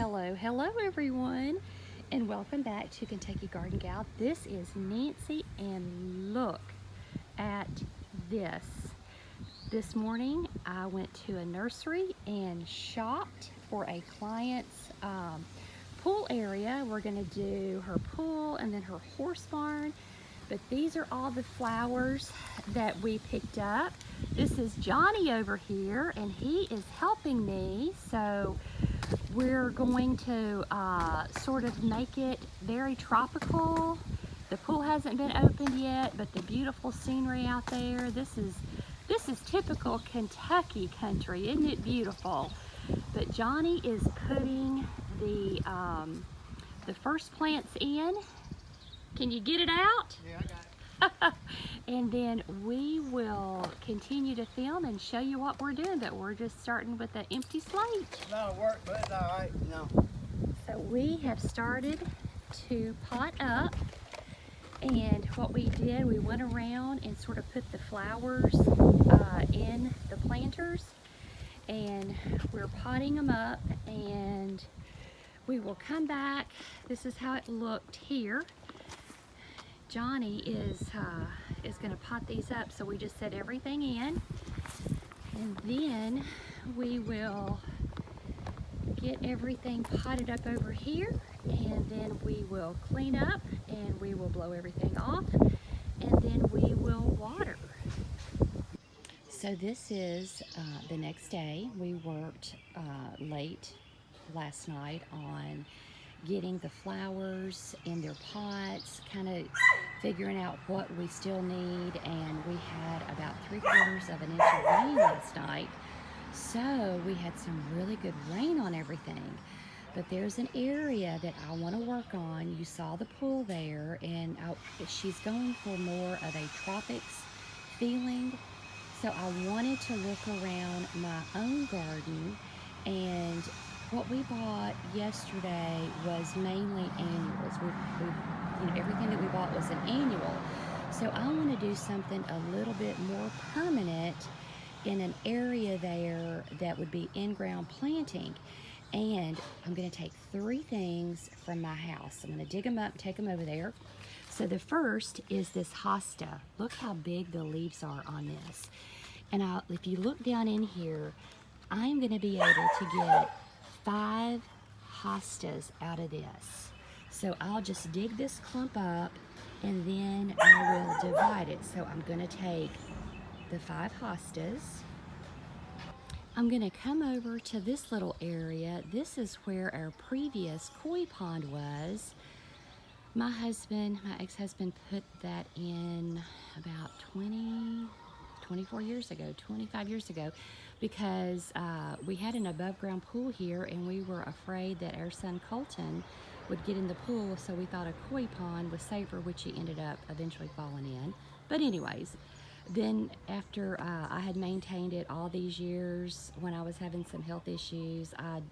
Hello everyone, and welcome back to Kentucky Garden Gal. This is Nancy, and look at this. This morning I went to a nursery and shopped for a client's pool area. We're going to do her pool and then her horse barn. But these are all the flowers that we picked up. This is Johnny over here, and he is helping me. So we're going to sort of make it very tropical. The pool hasn't been opened yet, but the beautiful scenery out there. This is typical Kentucky country, isn't it beautiful? But Johnny is putting the first plants in. Can you get it out? Yeah, I got it. And then we will continue to film and show you what we're doing, but we're just starting with an empty slate. That'll work, but it's all right. No. So we have started to pot up, and what we did, we went around and sort of put the flowers in the planters, and we're potting them up, and we will come back. This is how it looked here. Johnny is going to pot these up, so we just set everything in, and then we will get everything potted up over here, and then we will clean up, and we will blow everything off, and then we will water. So this is the next day. We worked late last night on getting the flowers in their pots, kind of figuring out what we still need, and we had about 3/4 of an inch of rain last night, so we had some really good rain on everything. But there's an area that I want to work on. You saw the pool there, and she's going for more of a tropics feeling, so I wanted to look around my own garden, and what we bought yesterday was mainly annuals. Everything that we bought was an annual. So I want to do something a little bit more permanent in an area there that would be in-ground planting. And I'm going to take 3 things from my house. I'm going to dig them up and take them over there. So the first is this hosta. Look how big the leaves are on this. And if you look down in here, I'm going to be able to get 5 hostas out of this. So I'll just dig this clump up, and then I will divide it. So I'm going to take the 5 hostas. I'm going to come over to this little area. This is where our previous koi pond was. My ex-husband put that in about 25 years ago, because we had an above ground pool here, and we were afraid that our son Colton would get in the pool, so we thought a koi pond was safer, which he ended up eventually falling in. But anyways, then after I had maintained it all these years, when I was having some health issues, I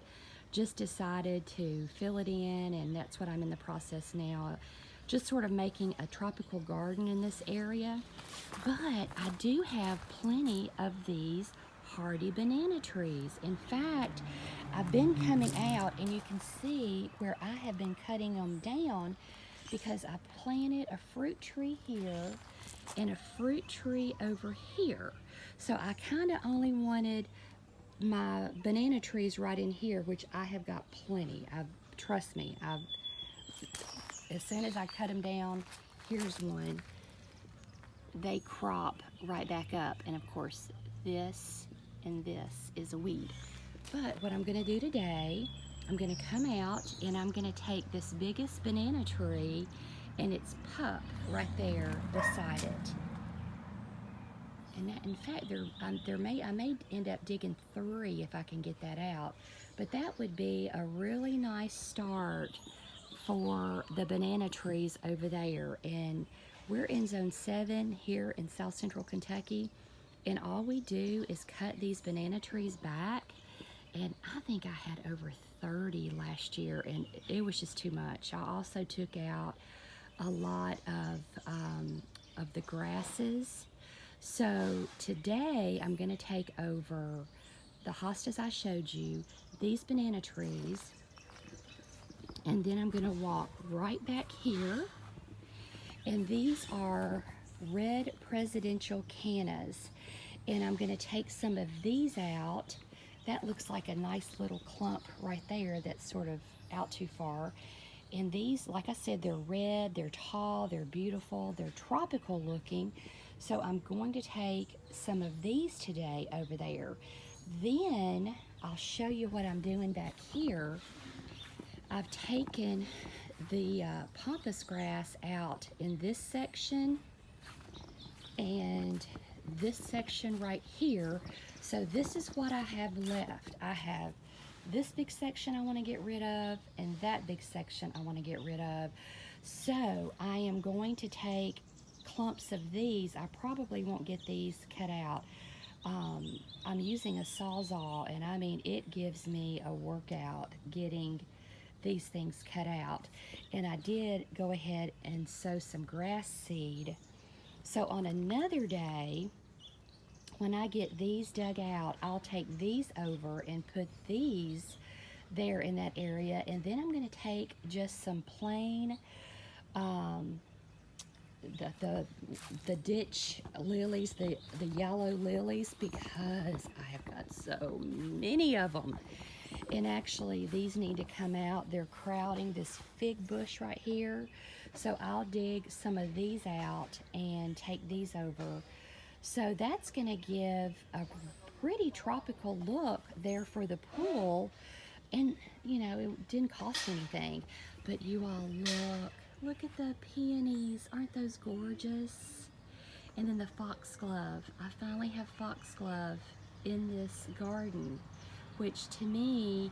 just decided to fill it in, and that's what I'm in the process now, just sort of making a tropical garden in this area. But I do have plenty of these hardy banana trees. In fact, I've been coming out, and you can see where I have been cutting them down, because I planted a fruit tree here and a fruit tree over here. So I kind of only wanted my banana trees right in here, which I have got plenty. Trust me, as soon as I cut them down, here's one, they crop right back up. And of course, this and this is a weed. But what I'm going to do today, I'm going to come out, and I'm going to take this biggest banana tree and its pup right there beside it. And that, in fact, I may end up digging 3 if I can get that out. But that would be a really nice start for the banana trees over there. And we're in zone 7 here in South Central Kentucky, and all we do is cut these banana trees back, and I think I had over 30 last year, and it was just too much. I also took out a lot of the grasses. So today I'm going to take over the hostas I showed you, these banana trees, And then I'm going to walk right back here. And these are red presidential cannas. And I'm going to take some of these out. That looks like a nice little clump right there that's sort of out too far. And these, like I said, they're red, they're tall, they're beautiful, they're tropical looking. So I'm going to take some of these today over there. Then I'll show you what I'm doing back here. I've taken the pampas grass out in this section and this section right here. So this is what I have left. I have this big section I want to get rid of and that big section I want to get rid of. So I am going to take clumps of these. I probably won't get these cut out. I'm using a Sawzall, and I mean, it gives me a workout getting these things cut out. And I did go ahead and sow some grass seed. So on another day, when I get these dug out, I'll take these over and put these there in that area. And then I'm going to take just some plain the ditch lilies, the yellow lilies, because I have got so many of them. And actually these need to come out. They're crowding this fig bush right here. So I'll dig some of these out and take these over. So that's going to give a pretty tropical look there for the pool. And you know, it didn't cost anything. But you all look at the peonies. Aren't those gorgeous? And then the foxglove. I finally have foxglove in this garden, which to me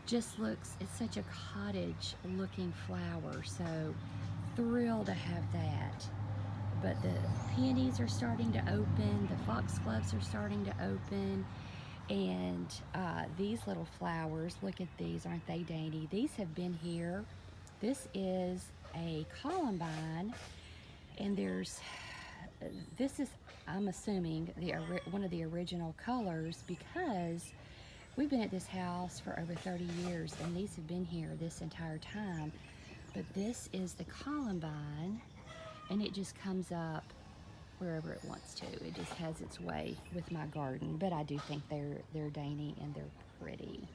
just looks, it's such a cottage looking flower. So thrilled to have that. But the peonies are starting to open, the foxgloves are starting to open, and these little flowers, look at these, aren't they dainty? These have been here. This is a columbine, and this is, I'm assuming, one of the original colors, because we've been at this house for over 30 years, and these have been here this entire time. But this is the columbine, and it just comes up wherever it wants to. It just has its way with my garden, but I do think they're dainty and they're pretty.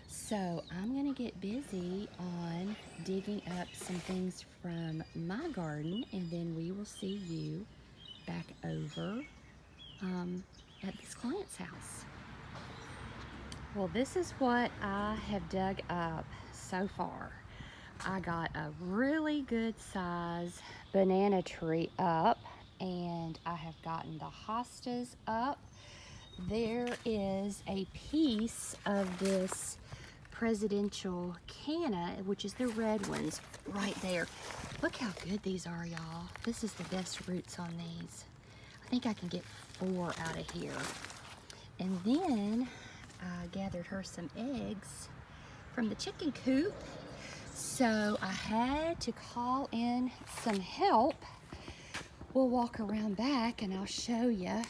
So I'm gonna get busy on digging up some things from my garden, and then we will see you back over at this client's house. Well, this is what I have dug up so far. I got a really good size banana tree up, and I have gotten the hostas up. There is a piece of this presidential canna, which is the red ones right there. Look how good these are, y'all. This is the best roots on these. I think I can get 4 out of here. And then I gathered her some eggs from the chicken coop. So I had to call in some help. We'll walk around back and I'll show you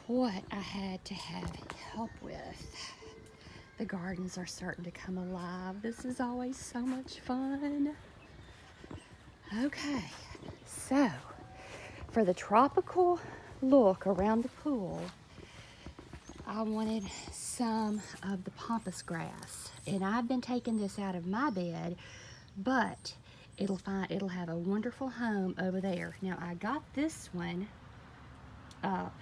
what I had to have help with. The gardens are starting to come alive. This is always so much fun. Okay, so for the tropical look around the pool, I wanted some of the pampas grass, and I've been taking this out of my bed, but it'll have a wonderful home over there. Now I got this one up,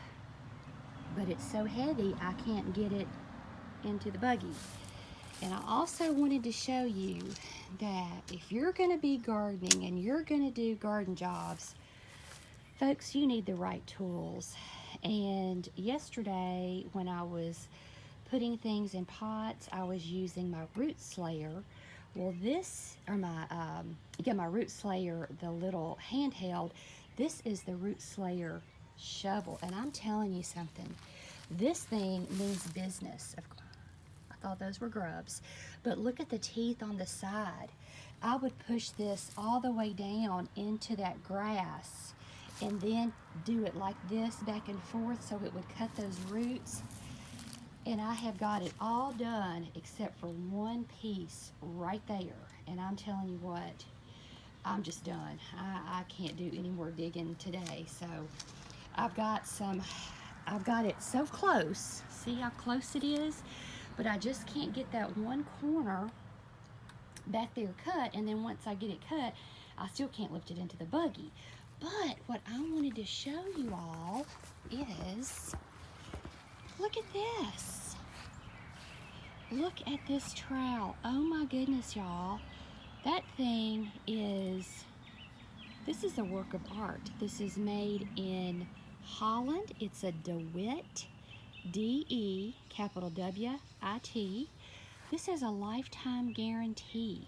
but it's so heavy I can't get it into the buggy. And I also wanted to show you that if you're going to be gardening and you're going to do garden jobs, folks, you need the right tools. And yesterday when I was putting things in pots, I was using my root slayer. Well, my root slayer, the little handheld. This is the root slayer shovel, and I'm telling you something, this thing means business. I thought those were grubs, but look at the teeth on the side. I would push this all the way down into that grass and then do it like this back and forth so it would cut those roots. And I have got it all done except for one piece right there. And I'm telling you what, I'm just done. I can't do any more digging today. So I've got it so close. See how close it is? But I just can't get that one corner back there cut. And then once I get it cut, I still can't lift it into the buggy. But what I wanted to show you all is, look at this. Look at this trowel. Oh my goodness, y'all. That thing is, this is a work of art. This is made in Holland. It's a DeWitt, D-E, capital W-I-T. This has a lifetime guarantee.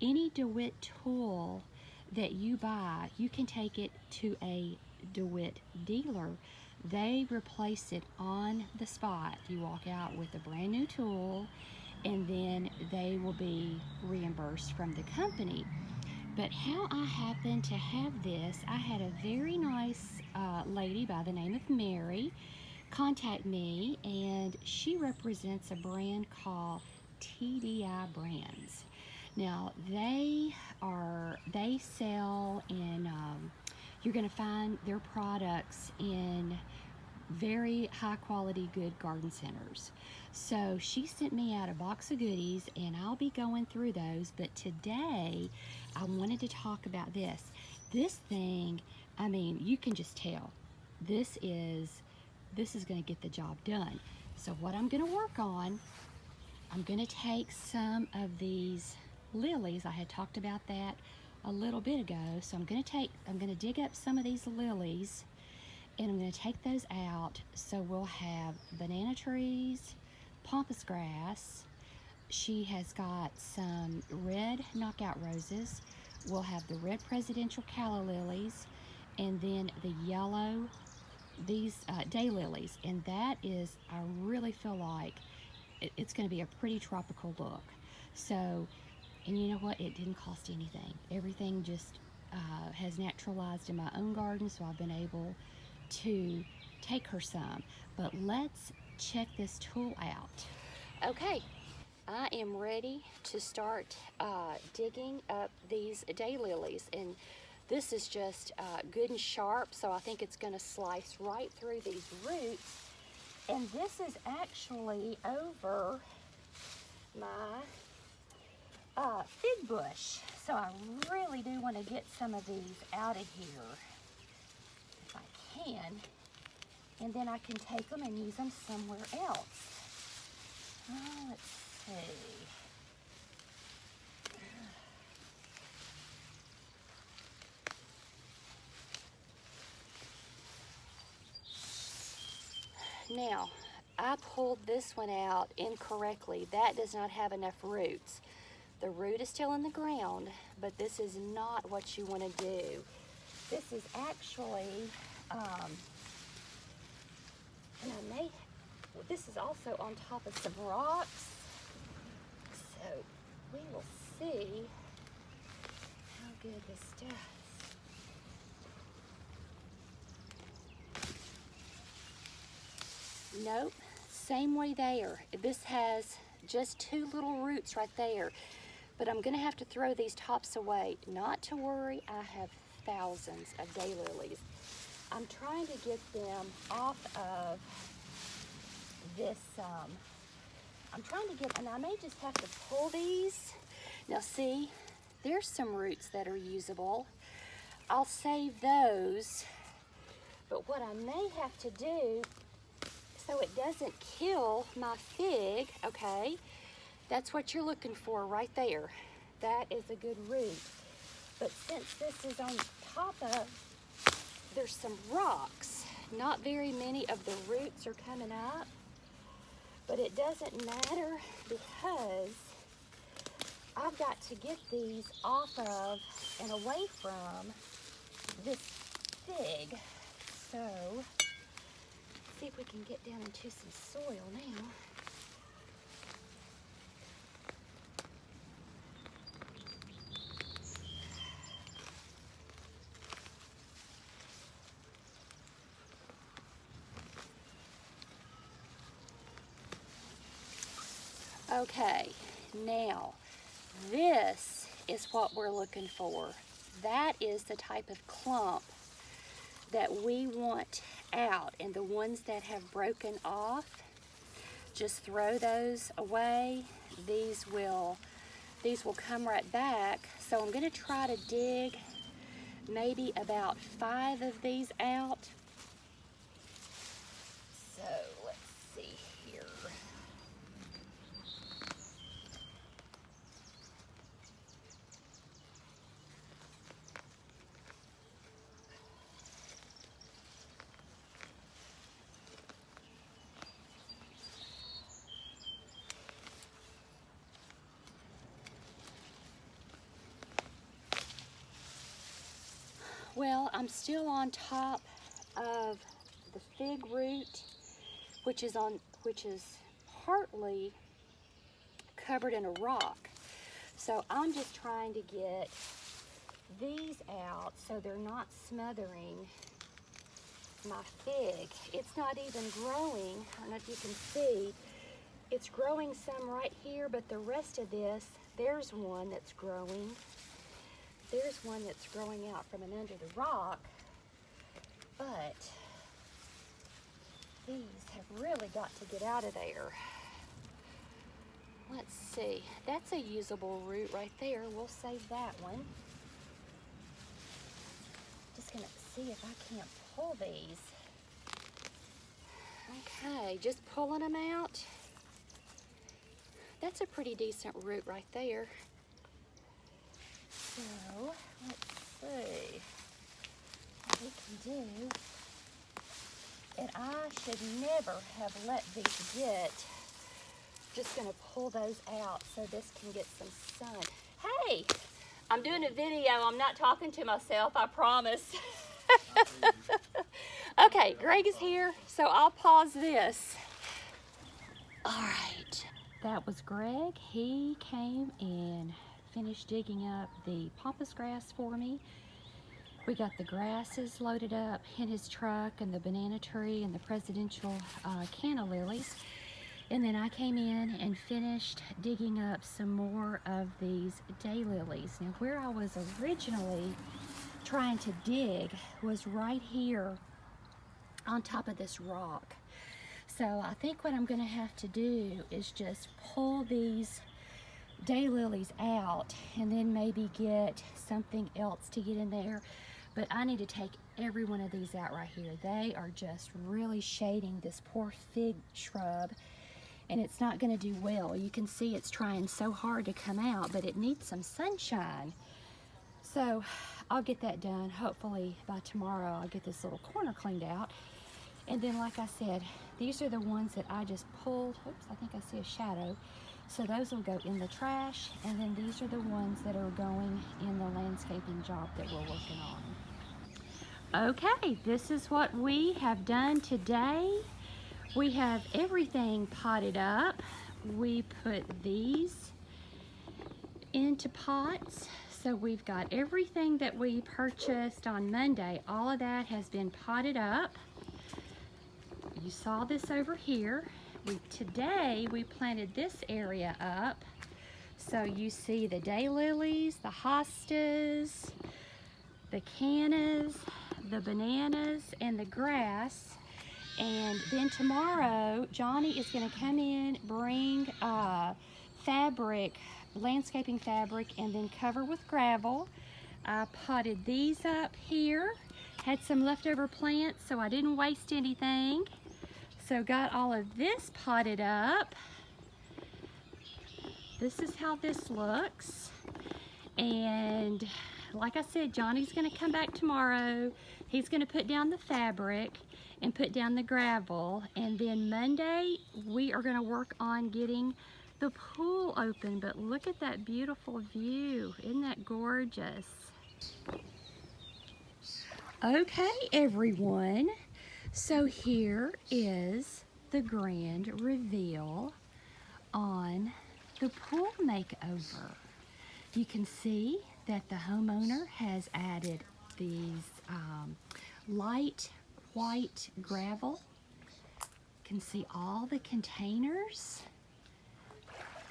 Any DeWitt tool that you buy, you can take it to a DeWitt dealer. They replace it on the spot. You walk out with a brand new tool, and then they will be reimbursed from the company. But how I happened to have this, I had a very nice lady by the name of Mary contact me, and she represents a brand called TDI Brands. Now they sell in, you're going to find their products in very high quality good garden centers. So she sent me out a box of goodies, and I'll be going through those. But today I wanted to talk about this thing. I mean, you can just tell this is going to get the job done. So what I'm going to work on, I'm going to take some of these lilies. I had talked about that a little bit ago. So I'm going to dig up some of these lilies, and I'm going to take those out. So we'll have banana trees, pampas grass. She has got some red knockout roses. We'll have the red presidential calla lilies, and then the yellow, these daylilies. And that is, I really feel like it's going to be a pretty tropical look. So, and you know what? It didn't cost anything. Everything just has naturalized in my own garden, so I've been able to take her some. But let's check this tool out. Okay, I am ready to start digging up these daylilies, and this is just good and sharp, so I think it's going to slice right through these roots. And this is actually over my fig bush, so I really do want to get some of these out of here if I can, and then I can take them and use them somewhere else. Let's see. Now, I pulled this one out incorrectly. That does not have enough roots. The root is still in the ground, but this is not what you want to do. This is actually, this is also on top of some rocks. So we will see how good this does. Nope, same way there. This has just two little roots right there, but I'm gonna have to throw these tops away. Not to worry, I have thousands of daylilies. I'm trying to get them off of this, I'm trying to get, and I may just have to pull these. Now see, there's some roots that are usable. I'll save those, but what I may have to do, so it doesn't kill my fig, okay? That's what you're looking for right there. That is a good root. But since this is on top of, there's some rocks. Not very many of the roots are coming up, but it doesn't matter because I've got to get these off of and away from this fig. So, see if we can get down into some soil now. Okay, now this is what we're looking for. That is the type of clump that we want out, and the ones that have broken off, just throw those away. These will come right back. So I'm going to try to dig maybe about 5 of these out. So let's see here. Well, I'm still on top of the fig root, which is partly covered in a rock. So I'm just trying to get these out so they're not smothering my fig. It's not even growing. I don't know if you can see. It's growing some right here, but the rest of this, there's one that's growing. There's one that's growing out from under the rock, but these have really got to get out of there. Let's see, that's a usable root right there. We'll save that one. Just gonna see if I can't pull these. Okay, just pulling them out. That's a pretty decent root right there. So, let's see what we can do. And I should never have let these get. Just gonna pull those out so this can get some sun. Hey, I'm doing a video. I'm not talking to myself, I promise. Okay, Greg is here, so I'll pause this. All right, that was Greg. He came and finished digging up the pampas grass for me. We got the grasses loaded up in his truck and the banana tree and the presidential canna lilies. And then I came in and finished digging up some more of these daylilies. Now, where I was originally trying to dig was right here on top of this rock. So I think what I'm gonna have to do is just pull these daylilies out and then maybe get something else to get in there. But I need to take every one of these out right here. They are just really shading this poor fig shrub, and it's not going to do well. You can see it's trying so hard to come out, but it needs some sunshine. So I'll get that done. Hopefully by tomorrow I'll get this little corner cleaned out. And then, like I said, these are the ones that I just pulled. Oops, I think I see a shadow. So those will go in the trash, and then these are the ones that are going in the landscaping job that we're working on. Okay, this is what we have done today. We have everything potted up. We put these into pots. So we've got everything that we purchased on Monday. All of that has been potted up. You saw this over here. Today we planted this area up. So you see the daylilies, the hostas, the cannas, the bananas, and the grass. And then tomorrow, Johnny is going to come in, bring fabric, landscaping fabric, and then cover with gravel. I potted these up here. Had some leftover plants, so I didn't waste anything. So got all of this potted up. This is how this looks. And like I said, Johnny's going to come back tomorrow. He's going to put down the fabric and put down the gravel. And then Monday, we are going to work on getting the pool open. But look at that beautiful view. Isn't that gorgeous? Okay, everyone. So here is the grand reveal on the pool makeover. You can see that the homeowner has added these light white gravel. You can see all the containers.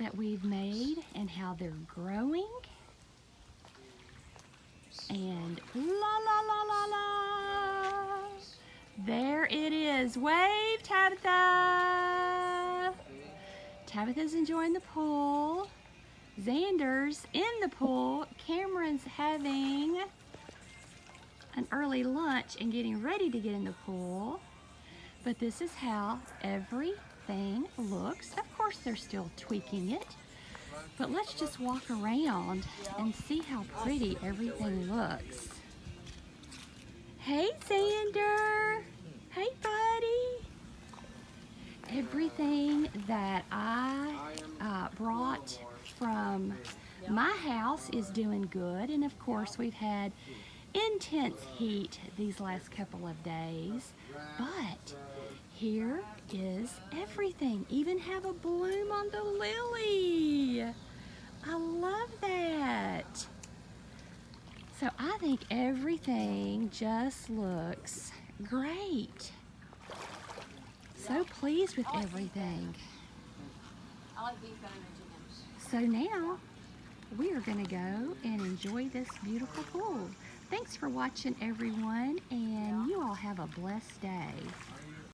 that we've made and how they're growing. And la la la la la, there it is. Wave, Tabitha. Tabitha's enjoying the pool. Xander's in the pool. Cameron's having an early lunch and getting ready to get in the pool. But this is how everything looks. Of course, they're still tweaking it. But let's just walk around and see how pretty everything looks. Hey, Xander. Hey, buddy. Everything that I brought from my house is doing good. And of course, we've had intense heat these last couple of days. But here is everything. Even have a bloom on the lily. I love that. So I think everything just looks great. So pleased with everything. I like beef better than chickens. So now we are going to go and enjoy this beautiful pool. Thanks for watching, everyone, and you all have a blessed day.